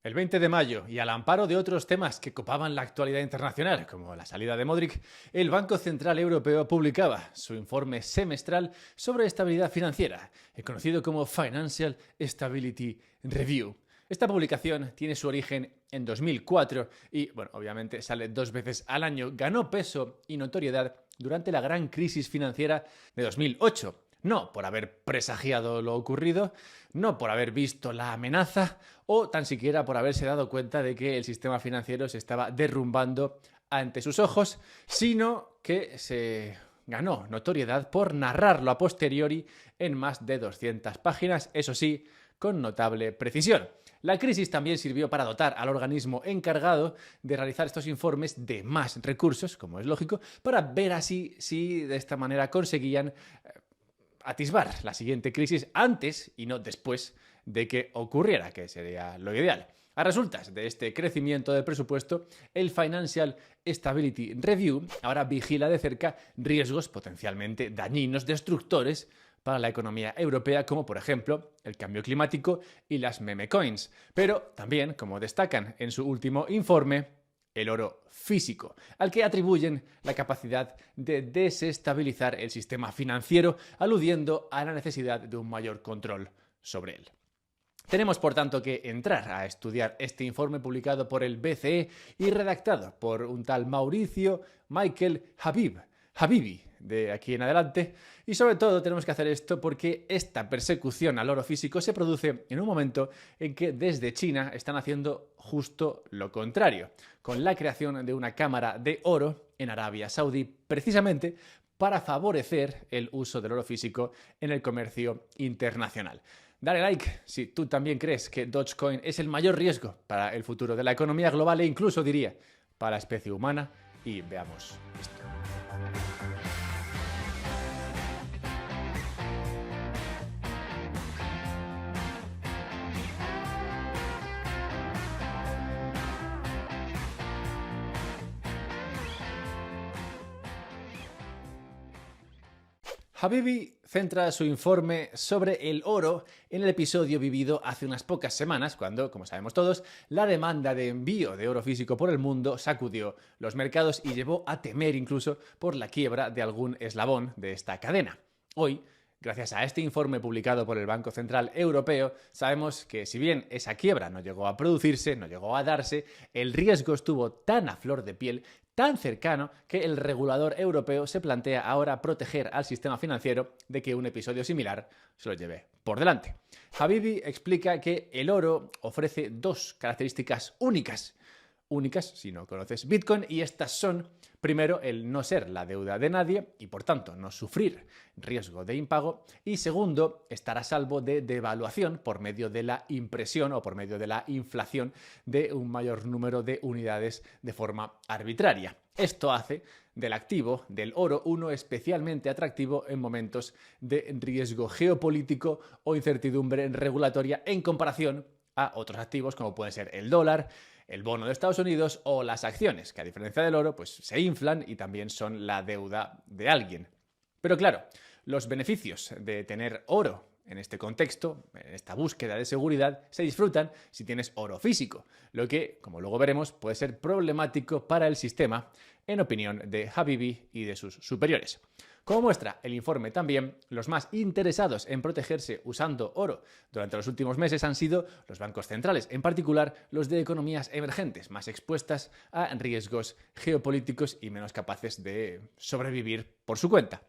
El 20 de mayo, y al amparo de otros temas que copaban la actualidad internacional, como la salida de Modric, el Banco Central Europeo publicaba su informe semestral sobre estabilidad financiera, conocido como Financial Stability Review. Esta publicación tiene su origen en 2004 y, bueno, obviamente sale 2 veces al año. Ganó peso y notoriedad durante la gran crisis financiera de 2008. No por haber presagiado lo ocurrido, no por haber visto la amenaza o tan siquiera por haberse dado cuenta de que el sistema financiero se estaba derrumbando ante sus ojos, sino que se ganó notoriedad por narrarlo a posteriori en más de 200 páginas, eso sí, con notable precisión. La crisis también sirvió para dotar al organismo encargado de realizar estos informes de más recursos, como es lógico, para ver así si de esta manera conseguían atisbar la siguiente crisis antes y no después de que ocurriera, que sería lo ideal. A resultas de este crecimiento del presupuesto, el Financial Stability Review ahora vigila de cerca riesgos potencialmente dañinos, destructores para la economía europea, como por ejemplo el cambio climático y las meme coins. Pero también, como destacan en su último informe, el oro físico, al que atribuyen la capacidad de desestabilizar el sistema financiero, aludiendo a la necesidad de un mayor control sobre él. Tenemos, por tanto, que entrar a estudiar este informe publicado por el BCE y redactado por un tal Mauricio Michael Habibi, de aquí en adelante, y sobre todo tenemos que hacer esto porque esta persecución al oro físico se produce en un momento en que desde China están haciendo justo lo contrario, con la creación de una cámara de oro en Arabia Saudí, precisamente para favorecer el uso del oro físico en el comercio internacional. Dale like si tú también crees que Dogecoin es el mayor riesgo para el futuro de la economía global e incluso diría para la especie humana, y veamos esto. Habibi centra su informe sobre el oro en el episodio vivido hace unas pocas semanas, cuando, como sabemos todos, la demanda de envío de oro físico por el mundo sacudió los mercados y llevó a temer incluso por la quiebra de algún eslabón de esta cadena. Hoy, gracias a este informe publicado por el Banco Central Europeo, sabemos que si bien esa quiebra no llegó a producirse, no llegó a darse, el riesgo estuvo tan a flor de piel, tan cercano, que el regulador europeo se plantea ahora proteger al sistema financiero de que un episodio similar se lo lleve por delante. Habibi explica que el oro ofrece dos características únicas si no conoces Bitcoin, y estas son, primero, el no ser la deuda de nadie y por tanto no sufrir riesgo de impago, y segundo, estar a salvo de devaluación por medio de la impresión o por medio de la inflación de un mayor número de unidades de forma arbitraria. Esto hace del activo, del oro, uno especialmente atractivo en momentos de riesgo geopolítico o incertidumbre regulatoria en comparación a otros activos como puede ser el dólar, el bono de Estados Unidos o las acciones, que a diferencia del oro, pues se inflan y también son la deuda de alguien. Pero claro, los beneficios de tener oro en este contexto, en esta búsqueda de seguridad, se disfrutan si tienes oro físico, lo que, como luego veremos, puede ser problemático para el sistema, en opinión de Habibi y de sus superiores. Como muestra el informe también, los más interesados en protegerse usando oro durante los últimos meses han sido los bancos centrales, en particular los de economías emergentes, más expuestas a riesgos geopolíticos y menos capaces de sobrevivir por su cuenta.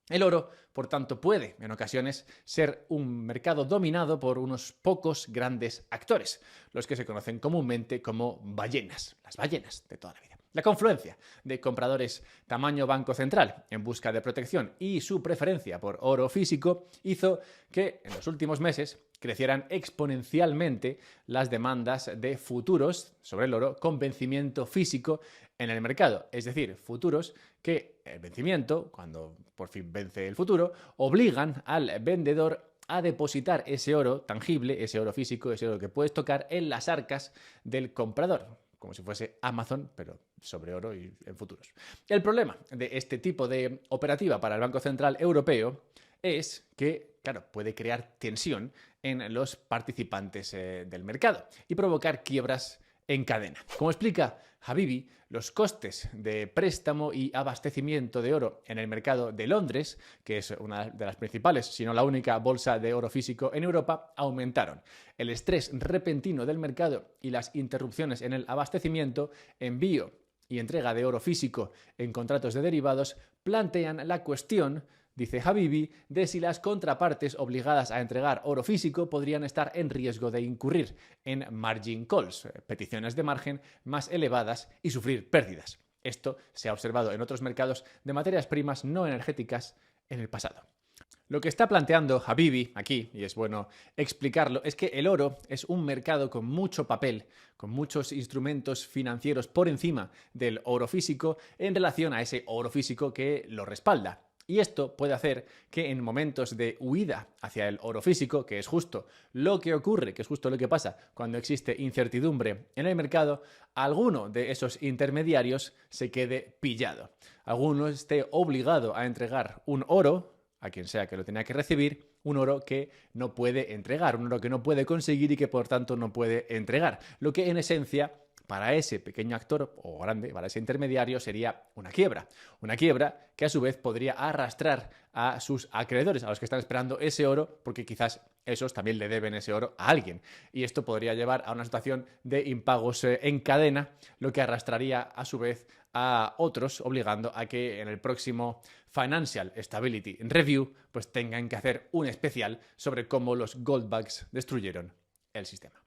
El oro, por tanto, puede, en ocasiones, ser un mercado dominado por unos pocos grandes actores, los que se conocen comúnmente como ballenas, las ballenas de toda la vida. La confluencia de compradores tamaño Banco Central en busca de protección y su preferencia por oro físico hizo que en los últimos meses crecieran exponencialmente las demandas de futuros sobre el oro con vencimiento físico en el mercado, es decir, futuros que el vencimiento, cuando por fin vence el futuro, obligan al vendedor a depositar ese oro tangible, ese oro físico, ese oro que puedes tocar en las arcas del comprador, como si fuese Amazon, pero sobre oro y en futuros. El problema de este tipo de operativa para el Banco Central Europeo es que, claro, puede crear tensión en los participantes del mercado y provocar quiebras en cadena. Como explica Habibi, los costes de préstamo y abastecimiento de oro en el mercado de Londres, que es una de las principales, si no la única bolsa de oro físico en Europa, aumentaron. El estrés repentino del mercado y las interrupciones en el abastecimiento, envío y entrega de oro físico en contratos de derivados plantean la cuestión, dice Habibi, de si las contrapartes obligadas a entregar oro físico podrían estar en riesgo de incurrir en margin calls, peticiones de margen más elevadas y sufrir pérdidas. Esto se ha observado en otros mercados de materias primas no energéticas en el pasado. Lo que está planteando Habibi aquí, y es bueno explicarlo, es que el oro es un mercado con mucho papel, con muchos instrumentos financieros por encima del oro físico en relación a ese oro físico que lo respalda. Y esto puede hacer que en momentos de huida hacia el oro físico, que es justo lo que ocurre, que es justo lo que pasa cuando existe incertidumbre en el mercado, alguno de esos intermediarios se quede pillado. Alguno esté obligado a entregar un oro a quien sea que lo tenga que recibir, un oro que no puede entregar, un oro que no puede conseguir y que por tanto no puede entregar. Lo que en esencia para ese pequeño actor o grande, para ese intermediario, sería una quiebra. Una quiebra que a su vez podría arrastrar a sus acreedores, a los que están esperando ese oro, porque quizás esos también le deben ese oro a alguien. Y esto podría llevar a una situación de impagos en cadena, lo que arrastraría a su vez a otros, obligando a que en el próximo Financial Stability Review pues tengan que hacer un especial sobre cómo los gold bugs destruyeron el sistema.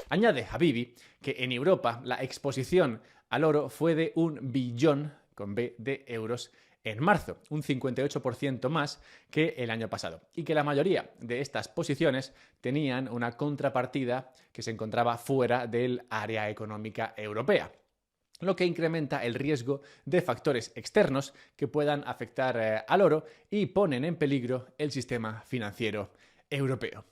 Añade Habibi que en Europa la exposición al oro fue de 1 billón con B de euros en marzo, un 58% más que el año pasado, y que la mayoría de estas posiciones tenían una contrapartida que se encontraba fuera del área económica europea, lo que incrementa el riesgo de factores externos que puedan afectar al oro y ponen en peligro el sistema financiero europeo.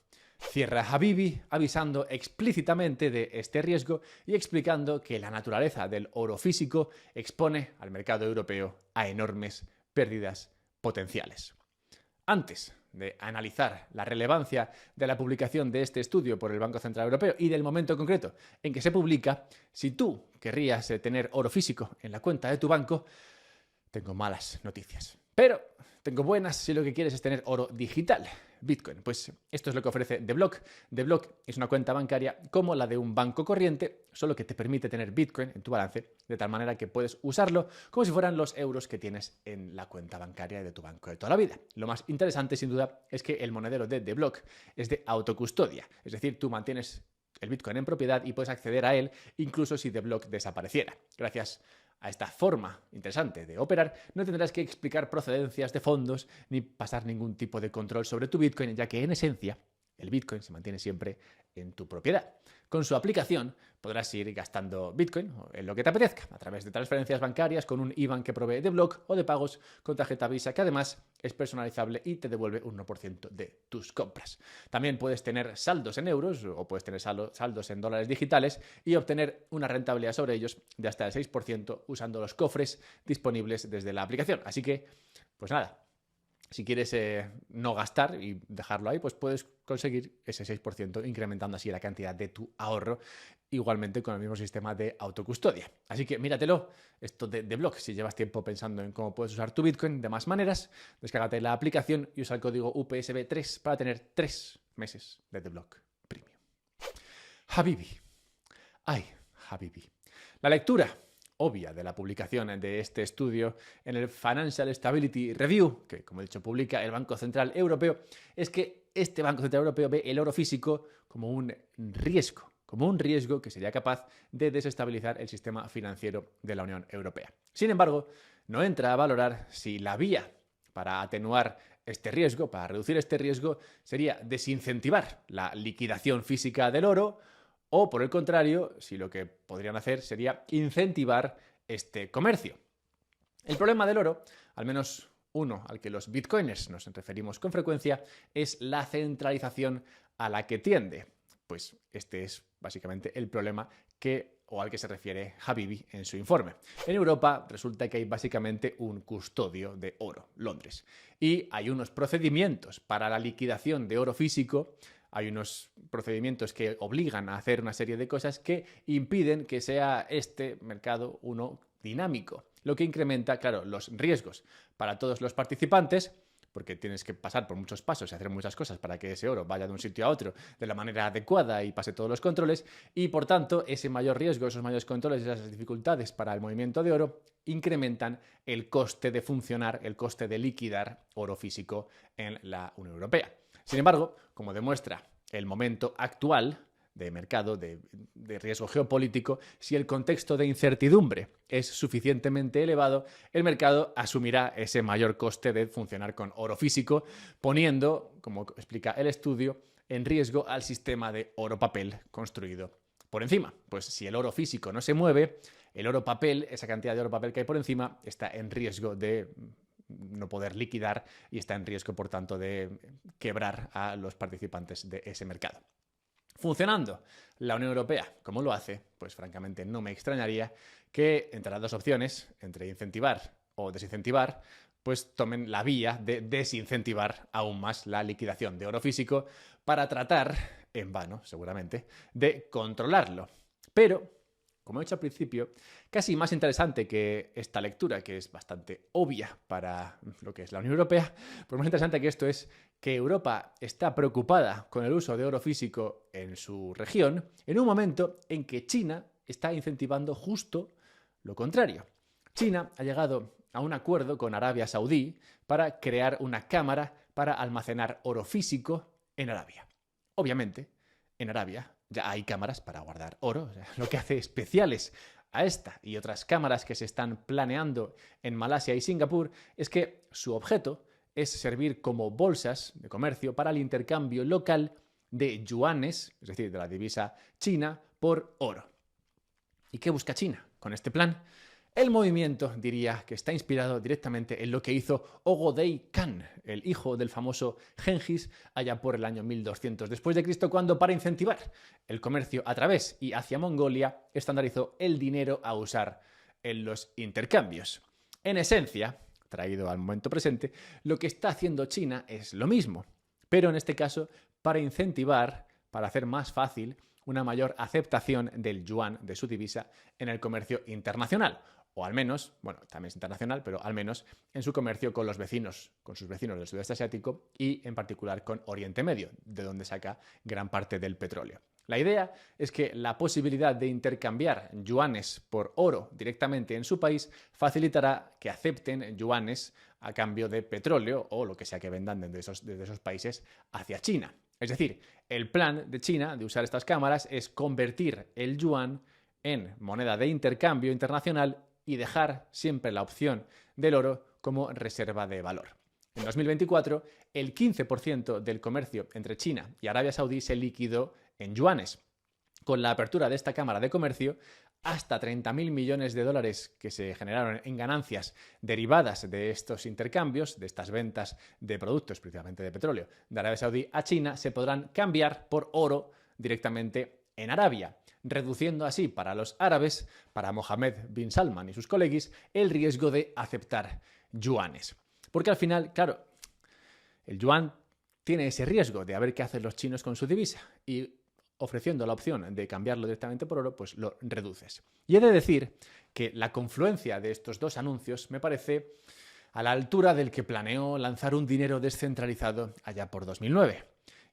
Cierra Habibi avisando explícitamente de este riesgo y explicando que la naturaleza del oro físico expone al mercado europeo a enormes pérdidas potenciales. Antes de analizar la relevancia de la publicación de este estudio por el Banco Central Europeo y del momento concreto en que se publica, si tú querrías tener oro físico en la cuenta de tu banco, tengo malas noticias. Pero tengo buenas si lo que quieres es tener oro digital, Bitcoin. Pues esto es lo que ofrece The Block. The Block es una cuenta bancaria como la de un banco corriente, solo que te permite tener Bitcoin en tu balance, de tal manera que puedes usarlo como si fueran los euros que tienes en la cuenta bancaria de tu banco de toda la vida. Lo más interesante, sin duda, es que el monedero de The Block es de autocustodia, es decir, tú mantienes el Bitcoin en propiedad y puedes acceder a él incluso si The Block desapareciera. Gracias a esta forma interesante de operar, no tendrás que explicar procedencias de fondos ni pasar ningún tipo de control sobre tu Bitcoin, ya que en esencia el Bitcoin se mantiene siempre en tu propiedad. Con su aplicación podrás ir gastando Bitcoin en lo que te apetezca, a través de transferencias bancarias con un IBAN que provee The Block o de pagos con tarjeta Visa, que además es personalizable y te devuelve un 1% de tus compras. También puedes tener saldos en euros o puedes tener saldos en dólares digitales y obtener una rentabilidad sobre ellos de hasta el 6% usando los cofres disponibles desde la aplicación. Así que, pues nada. Si quieres no gastar y dejarlo ahí, pues puedes conseguir ese 6%, incrementando así la cantidad de tu ahorro, igualmente con el mismo sistema de autocustodia. Así que míratelo, esto de The Block, si llevas tiempo pensando en cómo puedes usar tu Bitcoin de más maneras, descárgate la aplicación y usa el código UPSB3 para tener 3 meses de The Block Premium. Habibi. Ay, Habibi. La lectura obvia de la publicación de este estudio en el Financial Stability Review, que como he dicho publica el Banco Central Europeo, es que este Banco Central Europeo ve el oro físico como un riesgo que sería capaz de desestabilizar el sistema financiero de la Unión Europea. Sin embargo, no entra a valorar si la vía para atenuar este riesgo, para reducir este riesgo, sería desincentivar la liquidación física del oro, o, por el contrario, si lo que podrían hacer sería incentivar este comercio. El problema del oro, al menos uno al que los bitcoiners nos referimos con frecuencia, es la centralización a la que tiende. Pues este es básicamente el problema al que se refiere Habibi en su informe. En Europa resulta que hay básicamente un custodio de oro, Londres, y hay unos procedimientos para la liquidación de oro físico hay unos procedimientos que obligan a hacer una serie de cosas que impiden que sea este mercado uno dinámico, lo que incrementa, claro, los riesgos para todos los participantes, porque tienes que pasar por muchos pasos y hacer muchas cosas para que ese oro vaya de un sitio a otro de la manera adecuada y pase todos los controles, y por tanto ese mayor riesgo, esos mayores controles, esas dificultades para el movimiento de oro incrementan el coste de funcionar, el coste de liquidar oro físico en la Unión Europea. Sin embargo, como demuestra el momento actual de mercado, de riesgo geopolítico, si el contexto de incertidumbre es suficientemente elevado, el mercado asumirá ese mayor coste de funcionar con oro físico, poniendo, como explica el estudio, en riesgo al sistema de oro-papel construido por encima. Pues si el oro físico no se mueve, el oro-papel, esa cantidad de oro-papel que hay por encima, está en riesgo de no poder liquidar y está en riesgo, por tanto, de quebrar a los participantes de ese mercado. Funcionando la Unión Europea como lo hace, pues francamente no me extrañaría que entre las dos opciones, entre incentivar o desincentivar, pues tomen la vía de desincentivar aún más la liquidación de oro físico para tratar, en vano seguramente, de controlarlo. Pero, como he dicho al principio, casi más interesante que esta lectura, que es bastante obvia para lo que es la Unión Europea, pues más interesante que esto es que Europa está preocupada con el uso de oro físico en su región en un momento en que China está incentivando justo lo contrario. China ha llegado a un acuerdo con Arabia Saudí para crear una cámara para almacenar oro físico en Arabia. Obviamente, en Arabia ya hay cámaras para guardar oro, o sea, lo que hace especiales a esta y otras cámaras que se están planeando en Malasia y Singapur es que su objeto es servir como bolsas de comercio para el intercambio local de yuanes, es decir, de la divisa china, por oro. ¿Y qué busca China con este plan? El movimiento, diría, que está inspirado directamente en lo que hizo Ogodei Khan, el hijo del famoso Gengis, allá por el año 1200 después de Cristo, cuando para incentivar el comercio a través y hacia Mongolia estandarizó el dinero a usar en los intercambios. En esencia, traído al momento presente, lo que está haciendo China es lo mismo, pero en este caso para incentivar, para hacer más fácil una mayor aceptación del yuan, de su divisa, en el comercio internacional. O al menos, bueno, también es internacional, pero al menos en su comercio con los vecinos, con sus vecinos del sudeste asiático y en particular con Oriente Medio, de donde saca gran parte del petróleo. La idea es que la posibilidad de intercambiar yuanes por oro directamente en su país facilitará que acepten yuanes a cambio de petróleo o lo que sea que vendan desde esos países hacia China. Es decir, el plan de China de usar estas cámaras es convertir el yuan en moneda de intercambio internacional y dejar siempre la opción del oro como reserva de valor. En 2024, el 15% del comercio entre China y Arabia Saudí se liquidó en yuanes. Con la apertura de esta Cámara de Comercio, hasta 30.000 millones de dólares que se generaron en ganancias derivadas de estos intercambios, de estas ventas de productos, principalmente de petróleo, de Arabia Saudí a China, se podrán cambiar por oro directamente en Arabia, reduciendo así para los árabes, para Mohammed bin Salman y sus coleguis, el riesgo de aceptar yuanes. Porque al final, claro, el yuan tiene ese riesgo de a ver qué hacen los chinos con su divisa y ofreciendo la opción de cambiarlo directamente por oro, pues lo reduces. Y he de decir que la confluencia de estos dos anuncios me parece a la altura del que planeó lanzar un dinero descentralizado allá por 2009.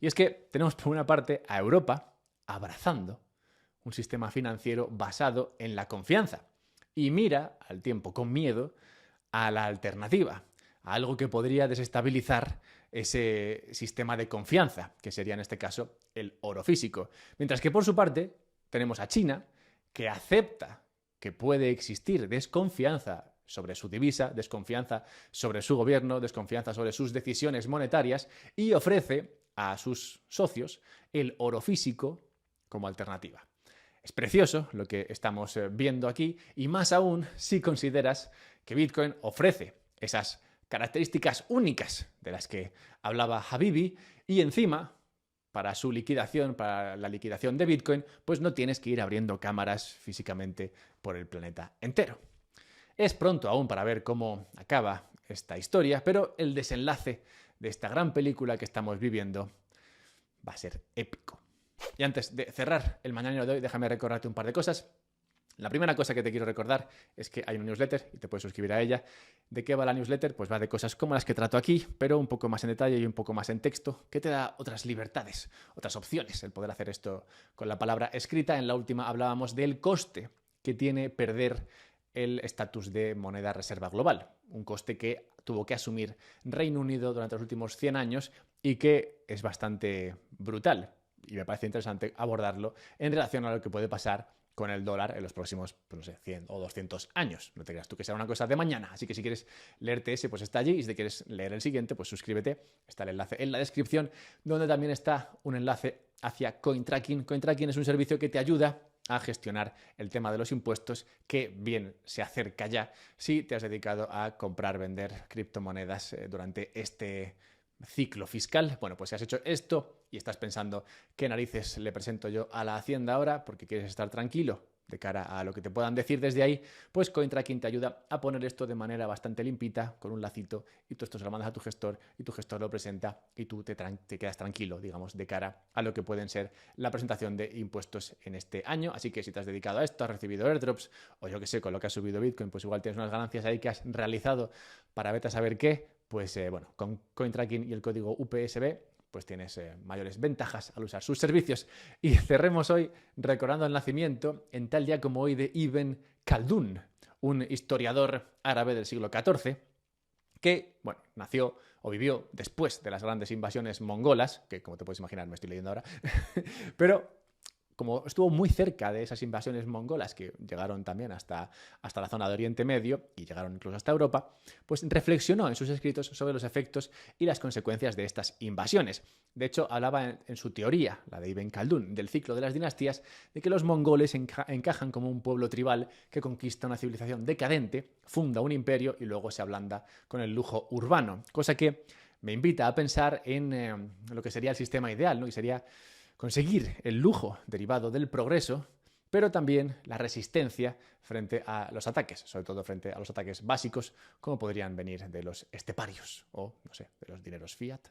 Y es que tenemos por una parte a Europa abrazando un sistema financiero basado en la confianza y mira al tiempo con miedo a la alternativa, a algo que podría desestabilizar ese sistema de confianza, que sería en este caso el oro físico. Mientras que por su parte tenemos a China, que acepta que puede existir desconfianza sobre su divisa, desconfianza sobre su gobierno, desconfianza sobre sus decisiones monetarias y ofrece a sus socios el oro físico como alternativa. Es precioso lo que estamos viendo aquí y más aún si consideras que Bitcoin ofrece esas características únicas de las que hablaba Habibi y encima, para su liquidación, para la liquidación de Bitcoin, pues no tienes que ir abriendo cámaras físicamente por el planeta entero. Es pronto aún para ver cómo acaba esta historia, pero el desenlace de esta gran película que estamos viviendo va a ser épico. Y antes de cerrar el mañanero de hoy, déjame recordarte un par de cosas. La primera cosa que te quiero recordar es que hay una newsletter y te puedes suscribir a ella. ¿De qué va la newsletter? Pues va de cosas como las que trato aquí, pero un poco más en detalle y un poco más en texto, que te da otras libertades, otras opciones, el poder hacer esto con la palabra escrita. En la última hablábamos del coste que tiene perder el estatus de moneda reserva global, un coste que tuvo que asumir Reino Unido durante los últimos 100 años y que es bastante brutal. Y me parece interesante abordarlo en relación a lo que puede pasar con el dólar en los próximos, pues no sé, 100 o 200 años. No te creas tú que será una cosa de mañana. Así que si quieres leerte ese, pues está allí. Y si te quieres leer el siguiente, pues suscríbete. Está el enlace en la descripción, donde también está un enlace hacia CoinTracking. CoinTracking es un servicio que te ayuda a gestionar el tema de los impuestos, que bien se acerca ya si te has dedicado a comprar, vender criptomonedas durante este ciclo fiscal. Bueno, pues si has hecho esto y estás pensando qué narices le presento yo a la Hacienda ahora porque quieres estar tranquilo de cara a lo que te puedan decir desde ahí, pues CoinTracking te ayuda a poner esto de manera bastante limpita, con un lacito, y tú esto se lo mandas a tu gestor y tu gestor lo presenta y tú te quedas tranquilo, digamos, de cara a lo que pueden ser la presentación de impuestos en este año. Así que si te has dedicado a esto, has recibido airdrops o yo que sé, con lo que has subido Bitcoin, pues igual tienes unas ganancias ahí que has realizado para vete a saber qué, pues bueno, con CoinTracking y el código UPSB pues tienes mayores ventajas al usar sus servicios. Y cerremos hoy recordando el nacimiento en tal día como hoy de Ibn Khaldun, un historiador árabe del siglo XIV que, bueno, nació o vivió después de las grandes invasiones mongolas, que como te puedes imaginar me estoy leyendo ahora, pero como estuvo muy cerca de esas invasiones mongolas que llegaron también hasta la zona de Oriente Medio y llegaron incluso hasta Europa, pues reflexionó en sus escritos sobre los efectos y las consecuencias de estas invasiones. De hecho, hablaba en su teoría, la de Ibn Khaldun, del ciclo de las dinastías, de que los mongoles encajan como un pueblo tribal que conquista una civilización decadente, funda un imperio y luego se ablanda con el lujo urbano, cosa que me invita a pensar en lo que sería el sistema ideal, ¿no? Y sería conseguir el lujo derivado del progreso, pero también la resistencia frente a los ataques, sobre todo frente a los ataques básicos, como podrían venir de los esteparios o, no sé, de los dineros fiat.